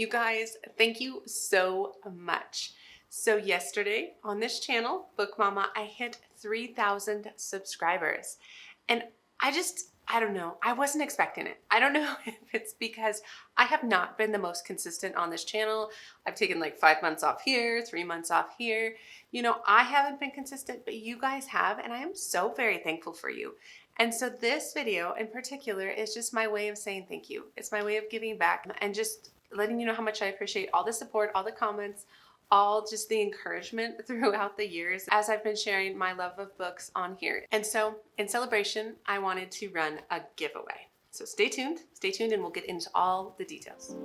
You guys, thank you so much. So yesterday on this channel, Book Mama, I hit 3,000 subscribers. And I don't know, I wasn't expecting it. I don't know if it's because I have not been the most consistent on this channel. I've taken like 5 months off here, 3 months off here. You know, I haven't been consistent, but you guys have, and I am so very thankful for you. And so this video in particular is just my way of saying thank you. It's my way of giving back and just letting you know how much I appreciate all the support, all the comments, all just the encouragement throughout the years as I've been sharing my love of books on here. And so in celebration, I wanted to run a giveaway. So stay tuned, and we'll get into all the details.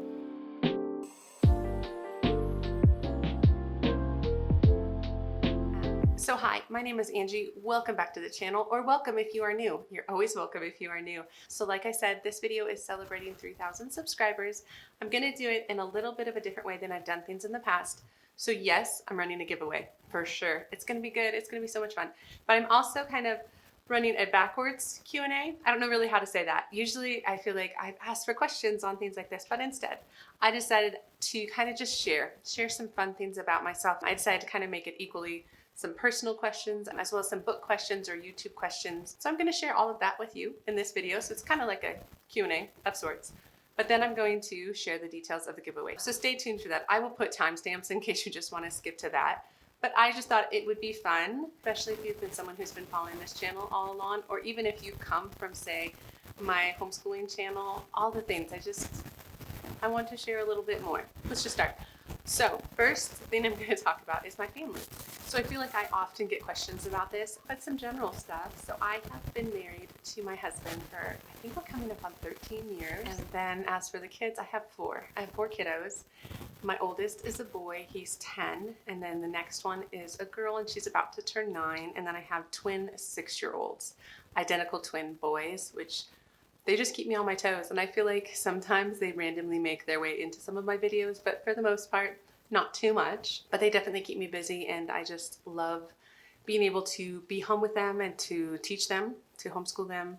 So hi, my name is Angie. Welcome back to the channel, or welcome if you are new. You're always welcome if you are new. So like I said, this video is celebrating 3,000 subscribers. I'm gonna do it in a little bit of a different way than I've done things in the past. So yes, I'm running a giveaway for sure. It's gonna be good, it's gonna be so much fun. But I'm also kind of running a backwards Q&A. I don't know really how to say that. Usually I feel like I've asked for questions on things like this, but instead I decided to kind of just share some fun things about myself. I decided to kind of make it equally some personal questions as well as some book questions or YouTube questions. So I'm going to share all of that with you in this video. So it's kind of like a Q&A of sorts. But then I'm going to share the details of the giveaway. So stay tuned for that. I will put timestamps in case you just want to skip to that. But I just thought it would be fun, especially if you've been someone who's been following this channel all along, or even if you come from, say, my homeschooling channel, all the things. I want to share a little bit more. Let's just start. So first thing I'm going to talk about is my family. So I feel like I often get questions about this, but some general stuff. So I have been married to my husband for, I think we're coming up on 13 years. And then as for the kids, I have 4. I have 4 kiddos. My oldest is a boy, he's 10. And then the next one is a girl and she's about to turn 9. And then I have twin 6-year-olds, identical twin boys, which they just keep me on my toes. And I feel like sometimes they randomly make their way into some of my videos, but for the most part, not too much. But they definitely keep me busy, and I just love being able to be home with them and to teach them, to homeschool them,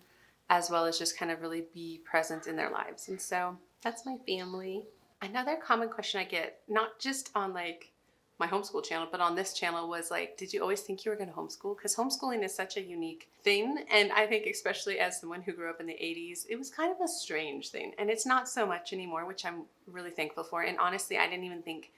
as well as just kind of really be present in their lives. And so that's my family. Another common question I get, not just on like my homeschool channel, but on this channel was like, did you always think you were going to homeschool? Because homeschooling is such a unique thing. And I think especially as someone who grew up in the 80s, it was kind of a strange thing. And it's not so much anymore, which I'm really thankful for. And honestly, I didn't even think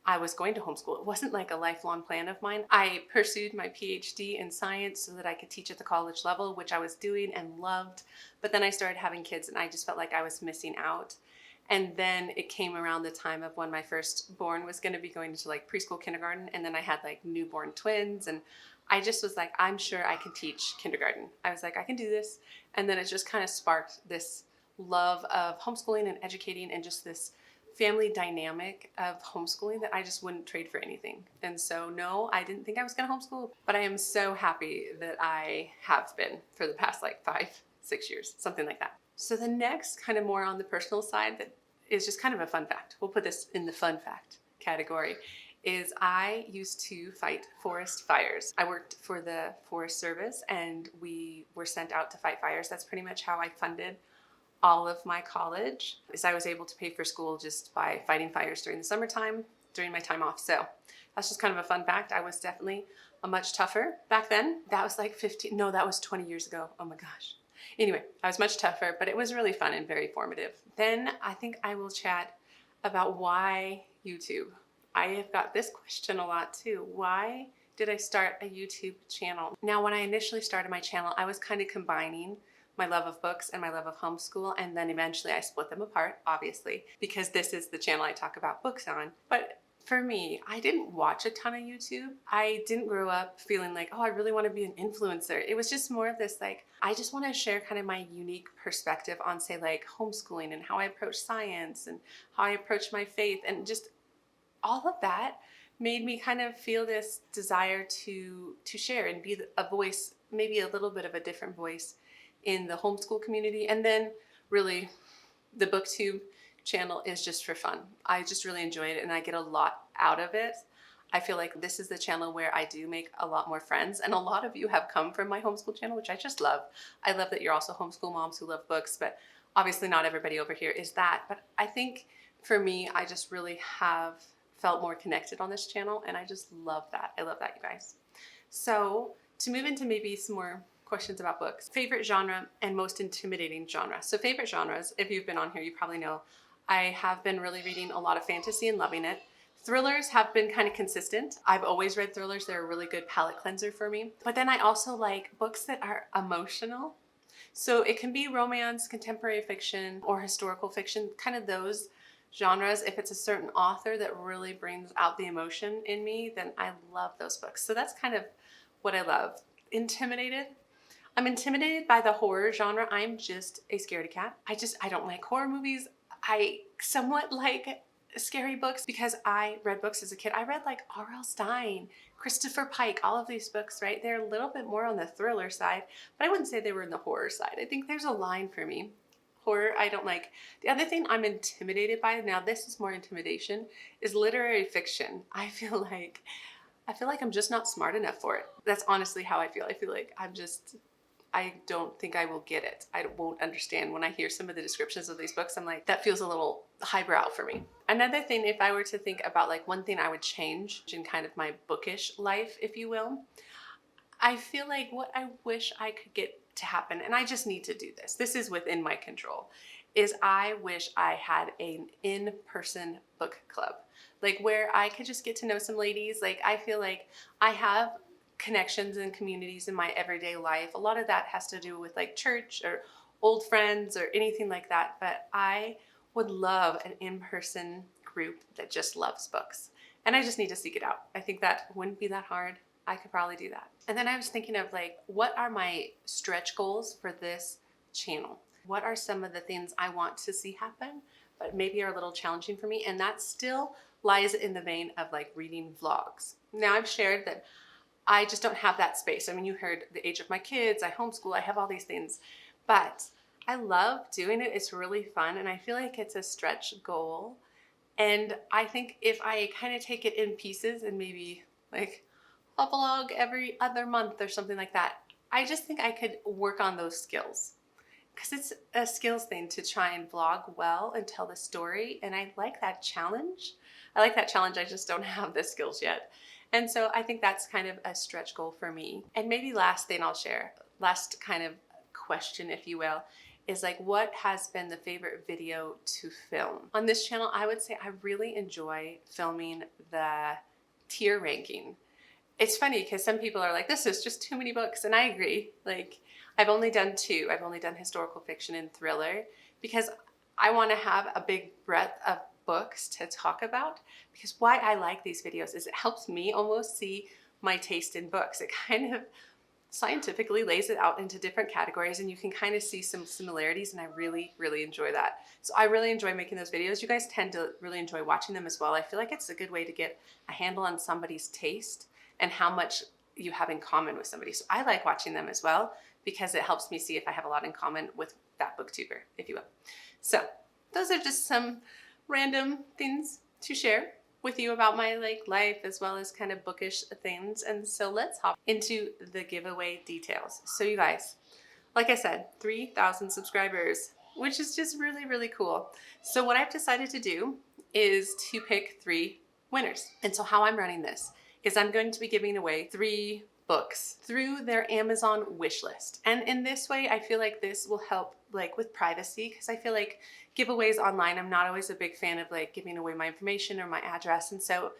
I was going to homeschool. It wasn't like a lifelong plan of mine. I pursued my PhD in science so that I could teach at the college level, which I was doing and loved. But then I started having kids and I just felt like I was missing out. And then it came around the time of when my firstborn was going to be going to like preschool, kindergarten, and then I had like newborn twins, and I just was like, I'm sure I can teach kindergarten. I was like, I can do this. And then it just kind of sparked this love of homeschooling and educating and just this family dynamic of homeschooling that I just wouldn't trade for anything. And so no, I didn't think I was going to homeschool, but I am so happy that I have been for the past like 5-6 years, something like that. So the next kind of more on the personal side that is just kind of a fun fact, we'll put this in the fun fact category, is I used to fight forest fires. I worked for the Forest Service and we were sent out to fight fires. That's pretty much how I funded all of my college, is I was able to pay for school just by fighting fires during the summertime, during my time off. So that's just kind of a fun fact. I was definitely a much tougher back then. That was like 20 years ago. Oh my gosh. Anyway, I was much tougher, but it was really fun and very formative. Then I think I will chat about why YouTube. I have got this question a lot too. Why did I start a YouTube channel? Now, when I initially started my channel, I was kind of combining my love of books and my love of homeschool, and then eventually I split them apart, obviously, because this is the channel I talk about books on. But for me, I didn't watch a ton of YouTube. I didn't grow up feeling like, oh, I really want to be an influencer. It was just more of this like, I just want to share kind of my unique perspective on, say, like homeschooling and how I approach science and how I approach my faith, and just all of that made me kind of feel this desire to share and be a voice, maybe a little bit of a different voice in the homeschool community. And then really the BookTube channel is just for fun. I just really enjoy it and I get a lot out of it. I feel like this is the channel where I do make a lot more friends, and a lot of you have come from my homeschool channel, which I just love. I love that you're also homeschool moms who love books, but obviously not everybody over here is that. But I think for me, I just really have felt more connected on this channel, and I just love that. I love that, you guys. So to move into maybe some more questions about books, favorite genre and most intimidating genre. So favorite genres, if you've been on here, you probably know I have been really reading a lot of fantasy and loving it. Thrillers have been kind of consistent. I've always read thrillers. They're a really good palate cleanser for me. But then I also like books that are emotional. So it can be romance, contemporary fiction, or historical fiction, kind of those genres. If it's a certain author that really brings out the emotion in me, then I love those books. So that's kind of what I love. Intimidated? I'm intimidated by the horror genre. I'm just a scaredy cat. I don't like horror movies. I somewhat like scary books because I read books as a kid. I read like R.L. Stine, Christopher Pike, all of these books, right? They're a little bit more on the thriller side, but I wouldn't say they were in the horror side. I think there's a line for me. Horror, I don't like. The other thing I'm intimidated by, now this is more intimidation, is literary fiction. I feel like I'm just not smart enough for it. That's honestly how I feel. I feel like I don't think I will get it. I won't understand. When I hear some of the descriptions of these books, I'm like, that feels a little highbrow for me. Another thing, if I were to think about like one thing I would change in kind of my bookish life, if you will, I feel like what I wish I could get to happen, and I just need to do this, this is within my control, is I wish I had an in-person book club, like where I could just get to know some ladies. Like I feel like I have connections and communities in my everyday life. A lot of that has to do with like church or old friends or anything like that, but I would love an in-person group that just loves books, and I just need to seek it out. I think that wouldn't be that hard. I could probably do that. And then I was thinking of like, what are my stretch goals for this channel? What are some of the things I want to see happen, but maybe are a little challenging for me? And that still lies in the vein of like reading vlogs. Now I've shared that I just don't have that space. I mean, you heard the age of my kids, I homeschool, I have all these things, but I love doing it. It's really fun. And I feel like it's a stretch goal. And I think if I kind of take it in pieces and maybe like a vlog every other month or something like that, I just think I could work on those skills, because it's a skills thing to try and vlog well and tell the story. And I like that challenge. I just don't have the skills yet. And so I think that's kind of a stretch goal for me. And maybe last thing I'll share, last kind of question, if you will, is like, what has been the favorite video to film? On this channel, I would say I really enjoy filming the tier ranking. It's funny because some people are like, this is just too many books. And I agree. Like, I've only done two. I've only done historical fiction and thriller because I want to have a big breadth of books to talk about. Because why I like these videos is it helps me almost see my taste in books. It kind of scientifically lays it out into different categories, and you can kind of see some similarities, and I really, really enjoy that. So I really enjoy making those videos. You guys tend to really enjoy watching them as well. I feel like it's a good way to get a handle on somebody's taste and how much you have in common with somebody. So I like watching them as well because it helps me see if I have a lot in common with that booktuber, if you will. So those are just some random things to share with you about my life as well as kind of bookish things. And so let's hop into the giveaway details. So you guys, like I said, 3,000 subscribers, which is just really, really cool. So what I've decided to do is to pick 3 winners. And so how I'm running this is I'm going to be giving away 3 books through their Amazon wish list. And in this way, I feel like this will help like with privacy, because I feel like giveaways online, I'm not always a big fan of like giving away my information or my address. And so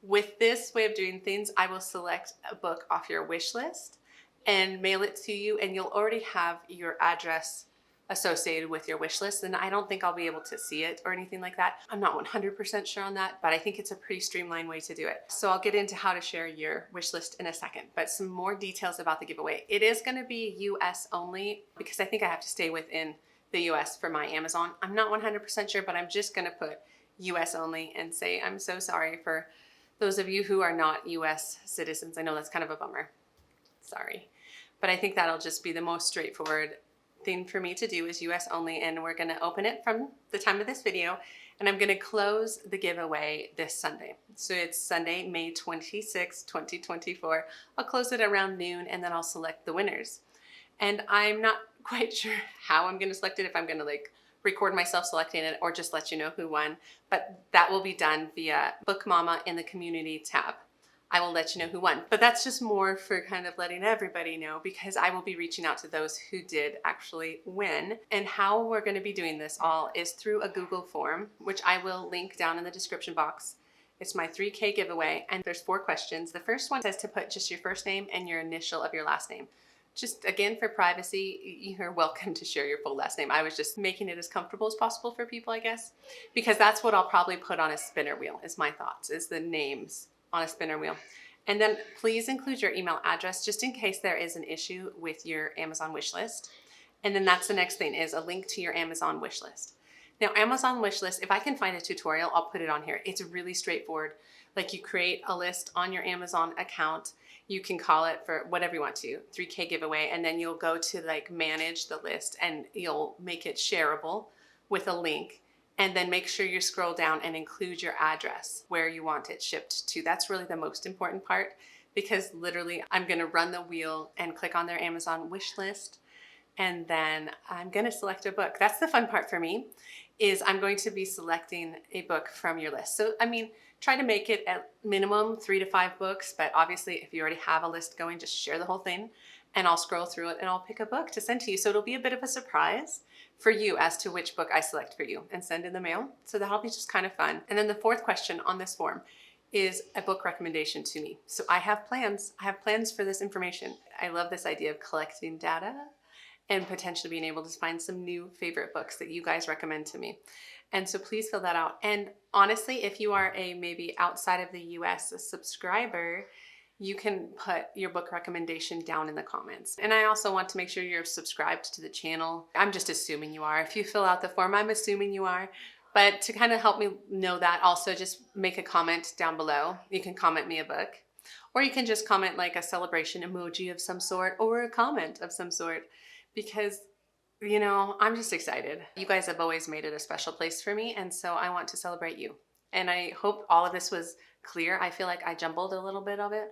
with this way of doing things, I will select a book off your wish list and mail it to you, and you'll already have your address associated with your wish list, and I don't think I'll be able to see it or anything like that. I'm not 100% sure on that, but I think it's a pretty streamlined way to do it. So I'll get into how to share your wish list in a second, but some more details about the giveaway. It is going to be US only because I think I have to stay within the US for my Amazon. I'm not 100% sure, but I'm just going to put US only and say I'm so sorry for those of you who are not US citizens. I know that's kind of a bummer. Sorry. But I think that'll just be the most straightforward thing for me to do is US only, and we're going to open it from the time of this video, and I'm going to close the giveaway this Sunday. So it's Sunday, May 26, 2024. I'll close it around noon, and then I'll select the winners. And I'm not quite sure how I'm going to select it, if I'm going to like record myself selecting it or just let you know who won. But that will be done via Book Mama in the community tab. I will let you know who won. But that's just more for kind of letting everybody know, because I will be reaching out to those who did actually win. And how we're going to be doing this all is through a Google form, which I will link down in the description box. It's my 3K giveaway, and there's 4 questions. The first one says to put just your first name and your initial of your last name. Just again, for privacy, you're welcome to share your full last name. I was just making it as comfortable as possible for people, I guess, because that's what I'll probably put on a spinner wheel, is my thoughts, is the names on a spinner wheel. And then please include your email address just in case there is an issue with your Amazon wish list. And then that's the next thing, is a link to your Amazon wish list. Now, Amazon wish list, if I can find a tutorial, I'll put it on here. It's really straightforward. Like, you create a list on your Amazon account. You can call it for whatever you want to, 3K giveaway, and then you'll go to like manage the list and you'll make it shareable with a link. And then make sure you scroll down and include your address where you want it shipped to. That's really the most important part, because literally I'm gonna run the wheel and click on their Amazon wish list, and then I'm gonna select a book. That's the fun part for me, is I'm going to be selecting a book from your list. So, I mean, try to make it at minimum 3 to 5 books, but obviously if you already have a list going, just share the whole thing and I'll scroll through it and I'll pick a book to send to you. So it'll be a bit of a surprise for you as to which book I select for you and send in the mail. So that'll be just kind of fun. And then the 4th question on this form is a book recommendation to me. So I have plans. I have plans for this information. I love this idea of collecting data and potentially being able to find some new favorite books that you guys recommend to me. And so please fill that out. And honestly, if you are a maybe outside of the US a subscriber, you can put your book recommendation down in the comments. And I also want to make sure you're subscribed to the channel. I'm just assuming you are. If you fill out the form, I'm assuming you are. But to kind of help me know that, also just make a comment down below. You can comment me a book, or you can just comment like a celebration emoji of some sort, or a comment of some sort, because, you know, I'm just excited. You guys have always made it a special place for me, and so I want to celebrate you. And I hope all of this was clear. I feel like I jumbled a little bit of it,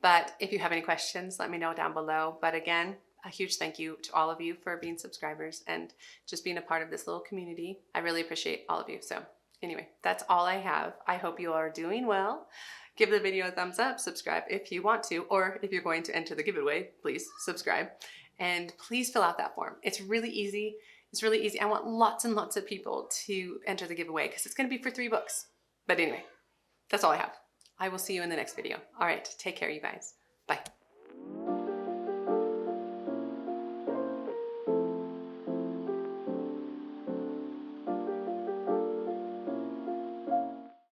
but if you have any questions, let me know down below. But again, a huge thank you to all of you for being subscribers and just being a part of this little community. I really appreciate all of you. So anyway, that's all I have. I hope you are doing well. Give the video a thumbs up, subscribe if you want to, or if you're going to enter the giveaway, please subscribe. And please fill out that form. It's really easy. It's really easy. I want lots and lots of people to enter the giveaway because it's going to be for 3 books. But anyway, that's all I have. I will see you in the next video. All right, take care, you guys. Bye.